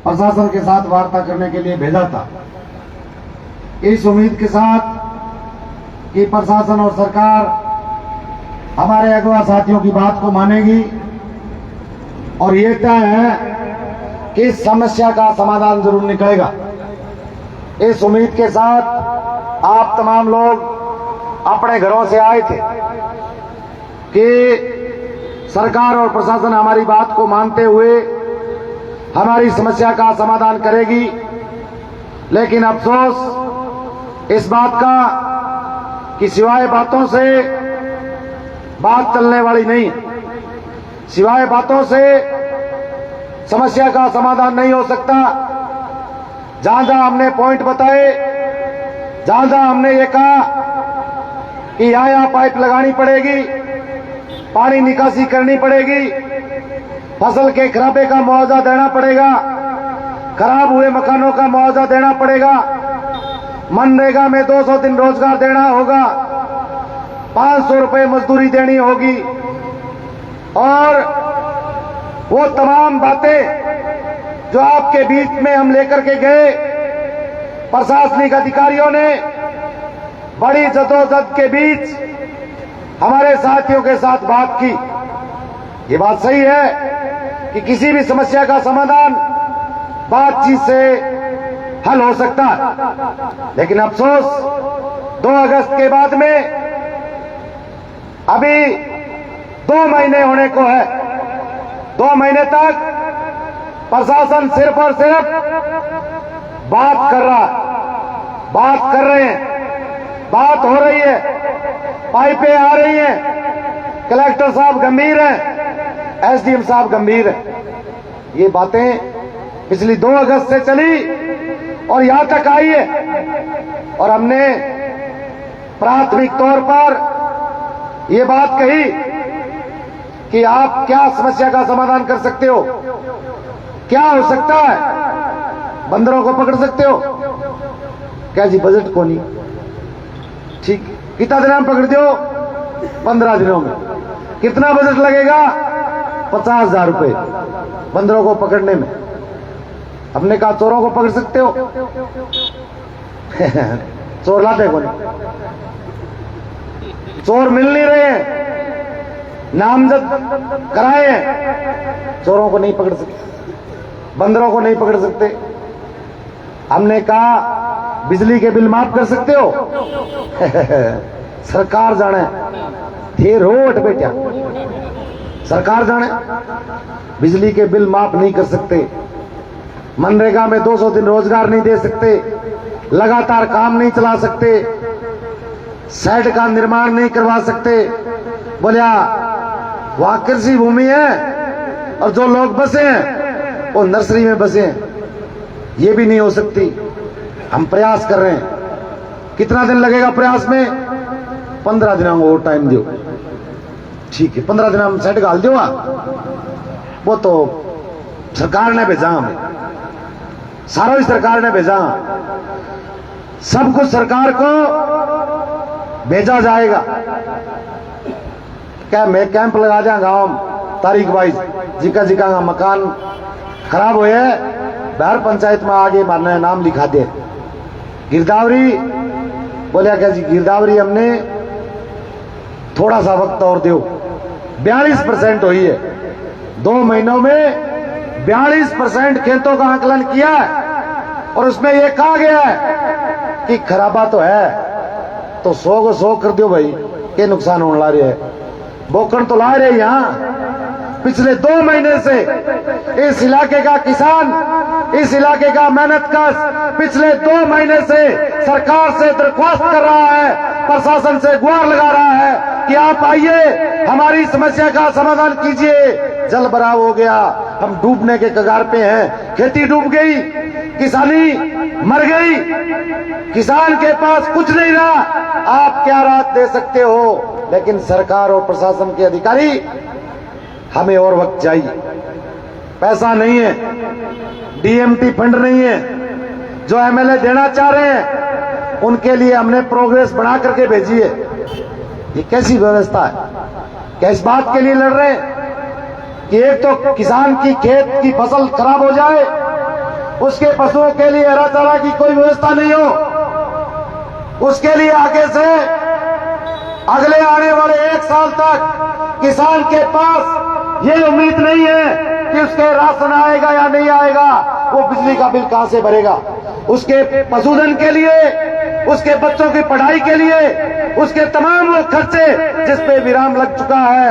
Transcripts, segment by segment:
प्रशासन के साथ वार्ता करने के लिए भेजा था, इस उम्मीद के साथ कि प्रशासन और सरकार हमारे अगवा साथियों की बात को मानेगी और ये तय है कि इस समस्या का समाधान जरूर निकलेगा। इस उम्मीद के साथ आप तमाम लोग अपने घरों से आए थे कि सरकार और प्रशासन हमारी बात को मानते हुए हमारी समस्या का समाधान करेगी। लेकिन अफसोस इस बात का कि सिवाय बातों से बात चलने वाली नहीं, सिवाय बातों से समस्या का समाधान नहीं हो सकता। जहां जहां हमने पॉइंट बताए, जहां जहां हमने ये कहा कि यहां पाइप लगानी पड़ेगी, पानी निकासी करनी पड़ेगी, फसल के खराबे का मुआवजा देना पड़ेगा, खराब हुए मकानों का मुआवजा देना पड़ेगा, मनरेगा में 200 दिन रोजगार देना होगा, 500 रुपए मजदूरी देनी होगी और वो तमाम बातें जो आपके बीच में हम लेकर के गए, प्रशासनिक अधिकारियों ने बड़ी जदोजहद के बीच हमारे साथियों के साथ बात की। ये बात सही है कि किसी भी समस्या का समाधान बातचीत से हल हो सकता है, लेकिन अफसोस 2 अगस्त के बाद में अभी 2 महीने होने को है। 2 महीने तक प्रशासन सिर्फ और सिर्फ बात कर रहा है, बात कर रहे हैं, बात हो रही है, पाइपें आ रही हैं, कलेक्टर साहब गंभीर हैं, एसडीएम साहब गंभीर हैं। ये बातें पिछली 2 अगस्त से चली और यहां तक आई है और हमने प्राथमिक तौर पर ये बात कही कि आप क्या समस्या का समाधान कर सकते हो, क्या हो सकता है, बंदरों को पकड़ सकते हो क्या जी? बजट को नहीं, ठीक, कितना दिन में पकड़ दो? 15 दिनों में। कितना बजट लगेगा? 50,000 रुपए बंदरों को पकड़ने में। हमने कहा चोरों को पकड़ सकते हो? चोर लाते कौन? चोर मिल नहीं रहे हैं, नामजद कराए हैं, चोरों को नहीं पकड़ सकते, बंदरों को नहीं पकड़ सकते। हमने कहा बिजली के बिल माफ कर सकते हो? सरकार जाने, थे रोट बेटा, सरकार जाने बिजली के बिल माफ नहीं कर सकते, मनरेगा में 200 दिन रोजगार नहीं दे सकते, लगातार काम नहीं चला सकते, शेड का निर्माण नहीं करवा सकते। बोलिया वहां कृषि भूमि है और जो लोग बसे हैं वो नर्सरी में बसे हैं, ये भी नहीं हो सकती। हम प्रयास कर रहे हैं। कितना दिन लगेगा प्रयास में? 15 दिनों को टाइम दो, ठीक है, 15 दिन हम सेट गाल दो। वो तो सरकार ने भेजा, हमें सारा ही सरकार ने भेजा, सब कुछ सरकार को भेजा जाएगा। क्या मैं कैंप लगा दिया गांव तारीख वाइज, जिका जिका का मकान खराब हुए बाहर पंचायत में आगे मारने नाम लिखा दे। गिरदावरी बोलिया क्या जी? गिरदावरी हमने थोड़ा सा वक्त और दो, 42% हुई है। 2 महीनों में 42% खेतों का आकलन किया है और उसमें यह कहा गया है कि खराबा तो है तो 100 को 100 कर दो भाई, क्या नुकसान होने ला रहे है? बोकन तो ला रहे यहां। पिछले 2 महीने से इस इलाके का किसान, इस इलाके का मेहनतकश पिछले 2 महीने से सरकार से दरख्वास्त कर रहा है, प्रशासन से गुहार लगा रहा है कि आप आइए, हमारी समस्या का समाधान कीजिए। जल भराव हो गया, हम डूबने के कगार पे हैं, खेती डूब गई, किसानी मर गई, किसान के पास कुछ नहीं रहा। आप क्या राहत दे सकते हो? लेकिन सरकार और प्रशासन के अधिकारी, हमें और वक्त चाहिए, पैसा नहीं है, डीएमटी फंड नहीं है, जो एमएलए देना चाह रहे हैं उनके लिए हमने प्रोग्रेस बना करके भेजी है। ये कैसी व्यवस्था है? क्या इस बात के लिए लड़ रहे हैं कि एक तो किसान की खेत की फसल खराब हो जाए, उसके पशुओं के लिए हरा चारा की कोई व्यवस्था नहीं हो, उसके लिए आगे से अगले आने वाले 1 साल तक किसान के पास ये उम्मीद नहीं है कि उसके राशन आएगा या नहीं आएगा, वो बिजली का बिल कहां से भरेगा। उसके पशुधन के लिए, उसके बच्चों की पढ़ाई के लिए, उसके तमाम वो खर्चे जिस पे विराम लग चुका है,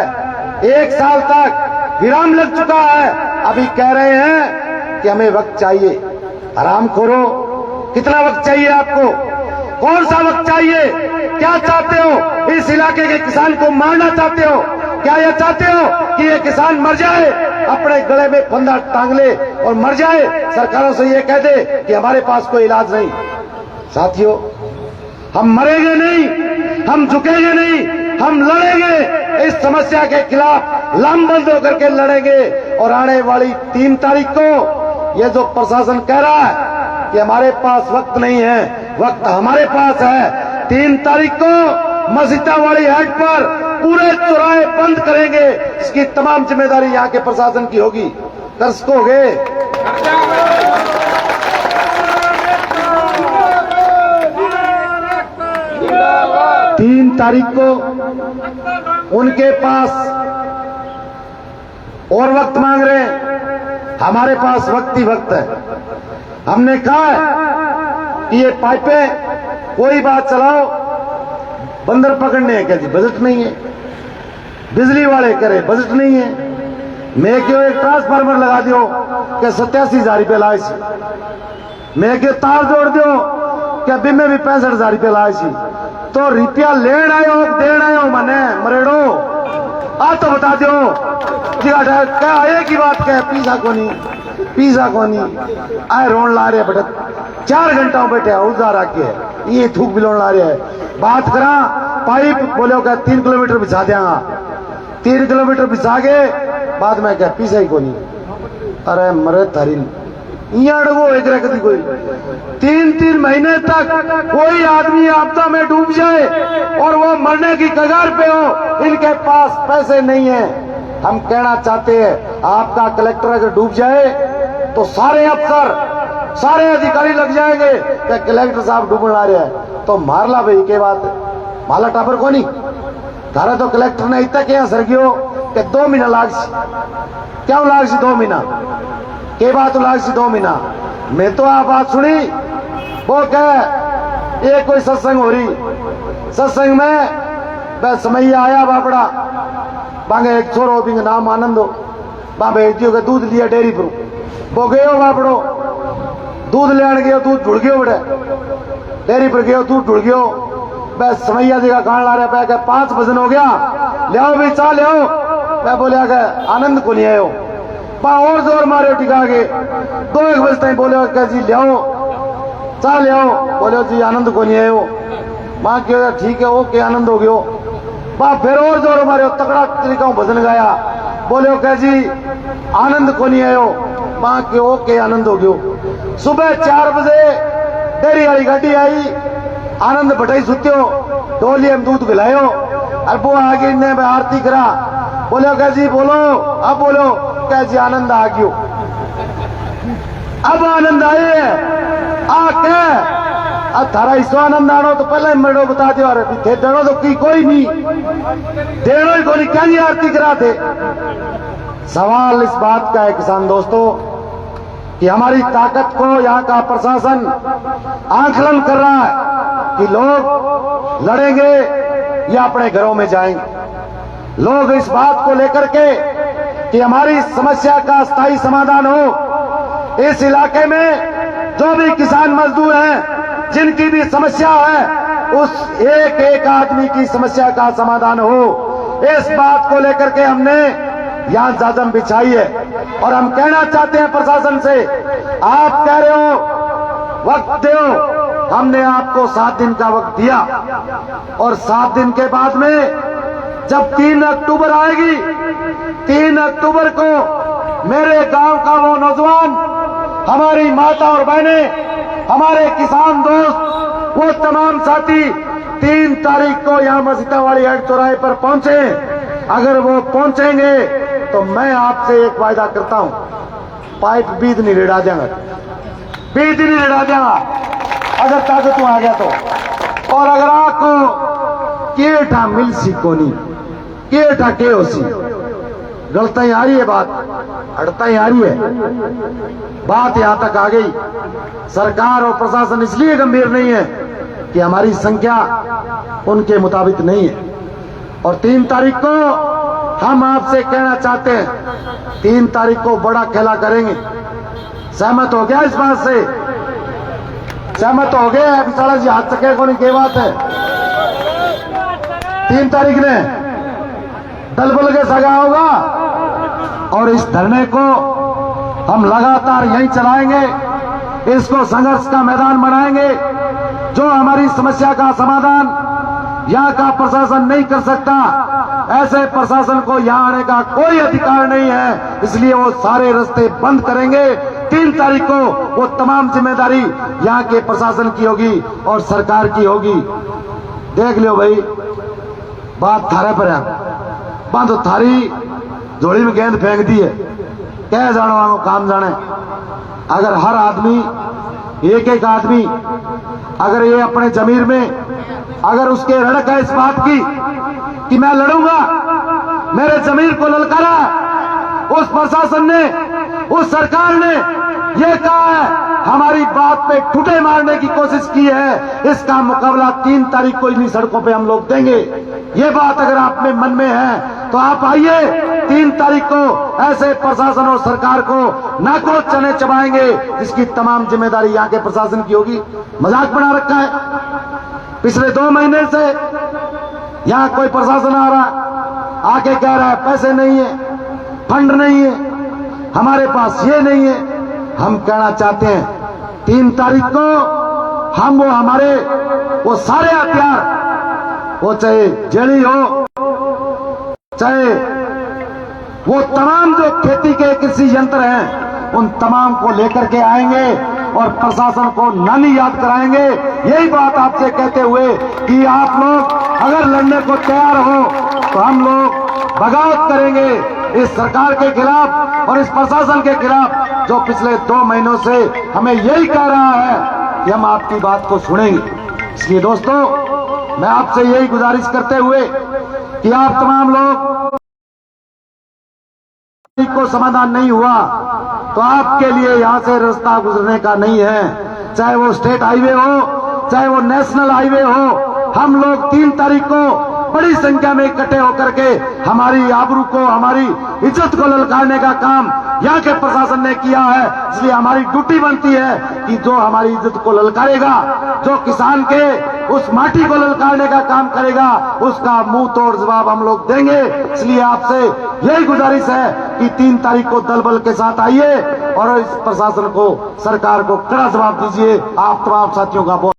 1 साल तक विराम लग चुका है। अभी कह रहे हैं कि हमें वक्त चाहिए। हरामखोरों, कितना वक्त चाहिए आपको? कौन सा वक्त चाहिए? क्या चाहते हो? इस इलाके के किसान को मारना चाहते हो? क्या यह चाहते हो कि ये किसान मर जाए, अपने गले में फंदा टांग ले और मर जाए, सरकारों से ये कह दे कि हमारे पास कोई इलाज नहीं? साथियों, हम मरेंगे नहीं, हम झुकेंगे नहीं, हम लड़ेंगे। इस समस्या के खिलाफ लामबंद होकर के लड़ेंगे। और आने वाली 3 तारीख को ये जो प्रशासन कह रहा है कि हमारे पास वक्त नहीं है, वक्त हमारे पास है। 3 तारीख को मस्जिदावाड़ी हाट पर पूरे चौराहे बंद करेंगे। इसकी तमाम जिम्मेदारी यहाँ के प्रशासन की होगी। दर्शकोगे, 3 तारीख को उनके पास और वक्त मांग रहे हैं, हमारे पास वक्त ही वक्त है। हमने कहा है कि ये पाइपें कोई बात चलाओ, बंदर पकड़ने हैं क्या जी? बजट नहीं है। बिजली वाले करे, बजट नहीं है। मैं क्यों एक ट्रांसफार्मर लगा दियो क्या 87,000 रुपये लाए सी। मैं क्यों तार जोड़ दियो क्या बिल में भी 65,000 रुपये लाए सी। तो रुपया लेन आयो देन आयो मने मरेड़ो आ तो बता दो क्या आए की बात क्या? पिज्जा कोनी आए रोन ला रहे बेटा 4 घंटा बैठे उजा रखे ये थूक बिलोन ला रहे है। बात करा पाइप बोलो क्या 3 किलोमीटर बिछा देंगा, 3 किलोमीटर बिछा के बाद में क्या पिज्जा ही कोनी। अरे मरे थारी वो एक रखती कोई 3-3 महीने तक कोई आदमी आपदा में डूब जाए और वो मरने की कगार पे हो, इनके पास पैसे नहीं है। हम कहना चाहते हैं आपका कलेक्टर अगर डूब जाए तो सारे अफसर सारे अधिकारी लग जाएंगे कि कलेक्टर साहब डूबने आ रहे हैं तो मार ला भाई के बात माला टापर को नहीं थारा तो कलेक्टर ने इतना क्या सर गयो कि 2 महीना लाग क्यों लाग 2 महीना के बात लाग 2 महीना। मैं तो आप बात सुनी वो कह ये कोई सत्संग हो रही, सत्संग में बस समैया आया बापड़ा बांगे एक छोरो बिंग नाम आनंद हो बा भेज दियो के दूध लिया डेयरी पर वो गयो बापड़ो दूध लेने गयो दूध ढुड़ गयो बड़े डेयरी पर गयो दूध ढुड़ गयो बस समैया जी का खान ला रहा पे 5 वजन हो गया लियाओ भी चाह लियाओ। मैं बोलिया के आनंद को नहीं आयो बा और जोर मारे टिका के 2-1 बजे तक बोले क्या जी लियाओ चाह लियाओ बोले जी आनंद को नहीं आयो। मां क्यों ठीक है ओके आनंद हो गयो बा फिर और जोर मारे तकड़ा तरीका भजन गाया बोले क्या जी आनंद को नहीं आयो। मां के ओके आनंद हो गयो। सुबह 4 बजे डेयरी वाली गाड़ी आई आनंद भटाई सुत्यो डोलिये में दूध पिलायो और वो आगे ने आरती करा बोलो क्या जी बोलो अब बोलो क्या जी आनंद आ गयो। अब आनंद आए आके अब थारा इसो आनंद आनो तो पहले मेड़ो बता दियो अरे थे देनो तो की कोई नहीं देनो ही कोई क्या जी आरती करा थे। सवाल इस बात का है किसान दोस्तों कि हमारी ताकत को यहाँ का प्रशासन आंकलन कर रहा है कि लोग लड़ेंगे या अपने घरों में जाएंगे। लोग इस बात को लेकर के कि हमारी समस्या का स्थायी समाधान हो, इस इलाके में जो भी किसान मजदूर हैं जिनकी भी समस्या है उस एक आदमी की समस्या का समाधान हो, इस बात को लेकर के हमने यहां जाजम बिछाई है। और हम कहना चाहते हैं प्रशासन से आप कह रहे हो वक्त दो, हमने आपको 7 दिन का वक्त दिया और 7 दिन के बाद में जब 3 अक्टूबर आएगी 3 अक्टूबर को मेरे गांव का वो नौजवान हमारी माता और बहनें हमारे किसान दोस्त वो तमाम साथी 3 तारीख को यहां मस्जिदावाड़ी हाट चौराहे पर पहुंचे। अगर वो पहुंचेंगे तो मैं आपसे एक वायदा करता हूं पाइप बीत नहीं रेड़ा देंगे 20 दिन ही लड़ा देगा अगर ताकत आ गया तो। और अगर आपको केठा मिल सी कोनी केठा के हो सी गलता ही आ रही है, बात अड़ता ही आ रही है। बात यहां तक आ गई, सरकार और प्रशासन इसलिए गंभीर नहीं है कि हमारी संख्या उनके मुताबिक नहीं है। और 3 तारीख को हम आपसे कहना चाहते हैं, 3 तारीख को बड़ा खेला करेंगे। सहमत हो गया इस बात से? सहमत हो गए? विशाला जी हाथ सके को नहीं के बात है। 3 तारीख ने दल बल के सगा होगा और इस धरने को हम लगातार यहीं चलाएंगे, इसको संघर्ष का मैदान बनाएंगे। जो हमारी समस्या का समाधान यहाँ का प्रशासन नहीं कर सकता, ऐसे प्रशासन को यहाँ आने का कोई अधिकार नहीं है, इसलिए वो सारे रास्ते बंद करेंगे। 3 तारीख को वो तमाम जिम्मेदारी यहाँ के प्रशासन की होगी और सरकार की होगी। देख लियो भाई, बात थारे पर है, बात तो थारी झोली में गेंद फेंक दी है, कह जानो वालों काम जाने। अगर हर आदमी एक एक आदमी अगर ये अपने जमीर में अगर उसके रड़क है इस बात की कि मैं लड़ूंगा, मेरे जमीर को ललकारा, उस प्रशासन ने उस सरकार ने ये कहा है, हमारी बात पे ठुटे मारने की कोशिश की है, इसका मुकाबला 3 तारीख को इन्हीं सड़कों पे हम लोग देंगे। ये बात अगर आप में मन में है तो आप आइए, 3 तारीख को ऐसे प्रशासन और सरकार को नाको चने चबाएंगे जिसकी तमाम जिम्मेदारी यहाँ के प्रशासन की होगी। मजाक बना रखा है, पिछले 2 महीने से यहाँ कोई प्रशासन आ रहा आके कह रहा है पैसे नहीं है, फंड नहीं है, हमारे पास ये नहीं है। हम कहना चाहते हैं 3 तारीख को हम वो हमारे वो सारे हथियार, वो चाहे जेली हो, चाहे वो तमाम जो खेती के कृषि यंत्र हैं, उन तमाम को लेकर के आएंगे और प्रशासन को नानी याद कराएंगे। यही बात आपसे कहते हुए कि आप लोग अगर लड़ने को तैयार हो तो हम लोग बगावत करेंगे इस सरकार के खिलाफ और इस प्रशासन के खिलाफ जो पिछले 2 महीनों से हमें यही कह रहा है कि हम आपकी बात को सुनेंगे। इसलिए दोस्तों, मैं आपसे यही गुजारिश करते हुए कि आप तमाम लोग को समाधान नहीं हुआ तो आपके लिए यहां से रास्ता गुजरने का नहीं है, चाहे वो स्टेट हाईवे हो, चाहे वो नेशनल हाईवे हो। हम लोग 3 तारीख को बड़ी संख्या में इकट्ठे होकर के हमारी आबरू को, हमारी इज्जत को ललकारने का काम यहाँ के प्रशासन ने किया है। इसलिए हमारी ड्यूटी बनती है कि जो हमारी इज्जत को ललकारेगा, जो किसान के उस माटी को ललकारने का काम करेगा, उसका मुंह तोड़ जवाब हम लोग देंगे। इसलिए आपसे यही गुजारिश है कि 3 तारीख को दल बल के साथ आइए और इस प्रशासन को, सरकार को कड़ा जवाब दीजिए। आप तमाम साथियों का बहुत